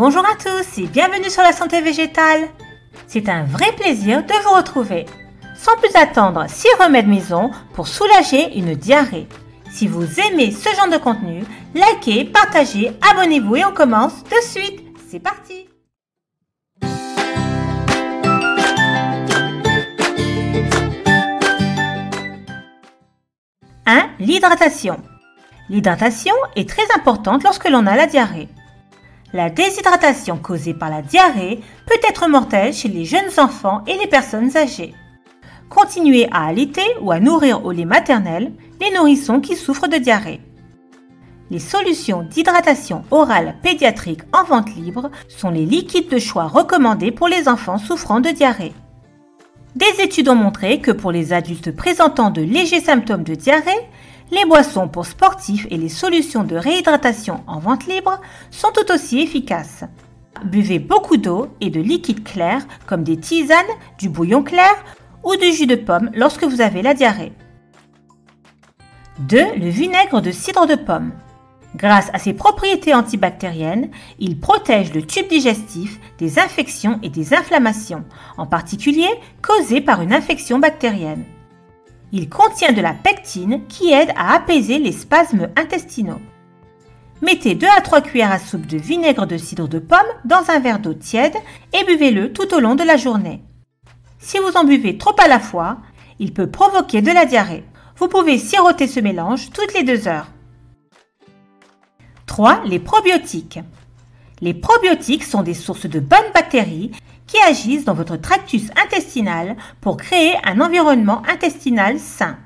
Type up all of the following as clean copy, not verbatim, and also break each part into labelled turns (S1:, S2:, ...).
S1: Bonjour à tous et bienvenue sur la santé végétale. C'est un vrai plaisir de vous retrouver. Sans plus attendre, 6 remèdes maison pour soulager une diarrhée. Si vous aimez ce genre de contenu, likez, partagez, abonnez-vous et on commence de suite. C'est parti! L'hydratation. L'hydratation est très importante lorsque l'on a la diarrhée. La déshydratation causée par la diarrhée peut être mortelle chez les jeunes enfants et les personnes âgées. Continuez à allaiter ou à nourrir au lait maternel les nourrissons qui souffrent de diarrhée. Les solutions d'hydratation orale pédiatrique en vente libre sont les liquides de choix recommandés pour les enfants souffrant de diarrhée. Des études ont montré que pour les adultes présentant de légers symptômes de diarrhée, les boissons pour sportifs et les solutions de réhydratation en vente libre sont tout aussi efficaces. Buvez beaucoup d'eau et de liquides clairs comme des tisanes, du bouillon clair ou du jus de pomme lorsque vous avez la diarrhée. 2. Le vinaigre de cidre de pomme. Grâce à ses propriétés antibactériennes, il protège le tube digestif des infections et des inflammations, en particulier causées par une infection bactérienne. Il contient de la pectine qui aide à apaiser les spasmes intestinaux. Mettez 2 à 3 cuillères à soupe de vinaigre de cidre de pomme dans un verre d'eau tiède et buvez-le tout au long de la journée. Si vous en buvez trop à la fois, il peut provoquer de la diarrhée. Vous pouvez siroter ce mélange toutes les 2 heures. 3. Les probiotiques. Les probiotiques sont des sources de bonnes bactéries qui agissent dans votre tractus intestinal pour créer un environnement intestinal sain.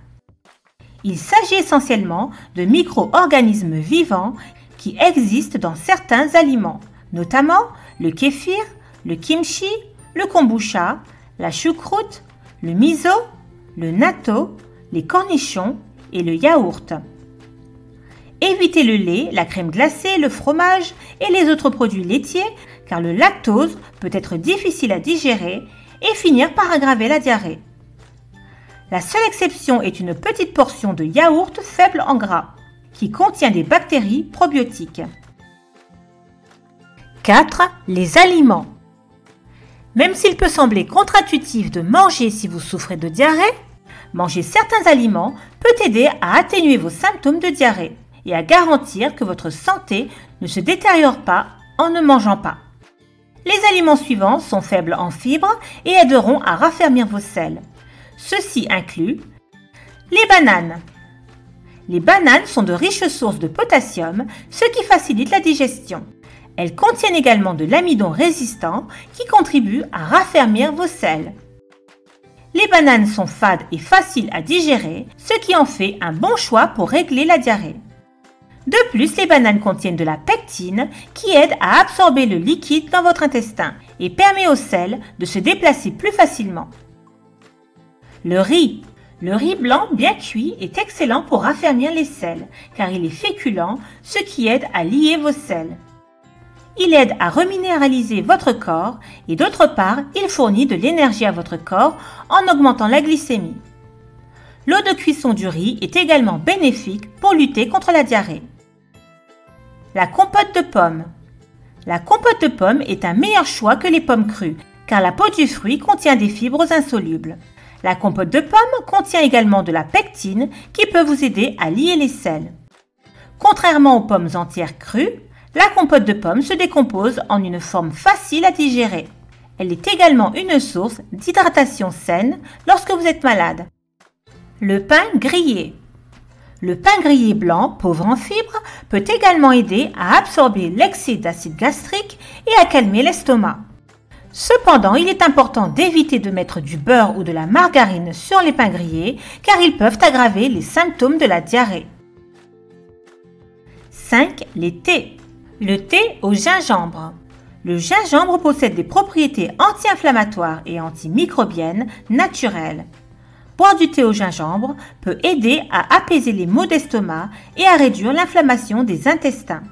S1: Il s'agit essentiellement de micro-organismes vivants qui existent dans certains aliments, notamment le kéfir, le kimchi, le kombucha, la choucroute, le miso, le natto, les cornichons et le yaourt. Évitez le lait, la crème glacée, le fromage et les autres produits laitiers car le lactose peut être difficile à digérer et finir par aggraver la diarrhée. La seule exception est une petite portion de yaourt faible en gras qui contient des bactéries probiotiques. 4. Les aliments. Même s'il peut sembler contre-intuitif de manger si vous souffrez de diarrhée, manger certains aliments peut aider à atténuer vos symptômes de diarrhée et à garantir que votre santé ne se détériore pas en ne mangeant pas. Les aliments suivants sont faibles en fibres et aideront à raffermir vos selles. Ceux-ci incluent les bananes. Les bananes sont de riches sources de potassium, ce qui facilite la digestion. Elles contiennent également de l'amidon résistant qui contribue à raffermir vos selles. Les bananes sont fades et faciles à digérer, ce qui en fait un bon choix pour régler la diarrhée. De plus, les bananes contiennent de la pectine qui aide à absorber le liquide dans votre intestin et permet aux selles de se déplacer plus facilement. Le riz. Le riz blanc bien cuit est excellent pour raffermir les selles car il est féculent, ce qui aide à lier vos selles. Il aide à reminéraliser votre corps et d'autre part, il fournit de l'énergie à votre corps en augmentant la glycémie. L'eau de cuisson du riz est également bénéfique pour lutter contre la diarrhée. La compote de pommes. La compote de pommes est un meilleur choix que les pommes crues, car la peau du fruit contient des fibres insolubles. La compote de pommes contient également de la pectine qui peut vous aider à lier les selles. Contrairement aux pommes entières crues, la compote de pommes se décompose en une forme facile à digérer. Elle est également une source d'hydratation saine lorsque vous êtes malade. Le pain grillé. Le pain grillé blanc, pauvre en fibres, peut également aider à absorber l'excès d'acide gastrique et à calmer l'estomac. Cependant, il est important d'éviter de mettre du beurre ou de la margarine sur les pains grillés car ils peuvent aggraver les symptômes de la diarrhée. 5. Les thés. Le thé au gingembre. Le gingembre possède des propriétés anti-inflammatoires et antimicrobiennes naturelles. Boire du thé au gingembre peut aider à apaiser les maux d'estomac et à réduire l'inflammation des intestins.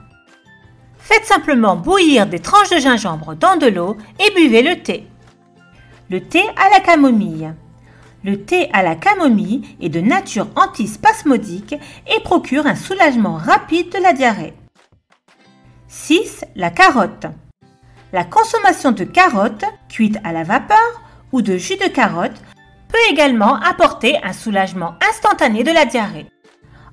S1: Faites simplement bouillir des tranches de gingembre dans de l'eau et buvez le thé. Le thé à la camomille. Le thé à la camomille est de nature antispasmodique et procure un soulagement rapide de la diarrhée. 6. La carotte. La consommation de carottes cuites à la vapeur ou de jus de carotte peut également apporter un soulagement instantané de la diarrhée.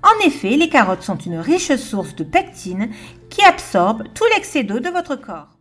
S1: En effet, les carottes sont une riche source de pectine qui absorbe tout l'excès d'eau de votre corps.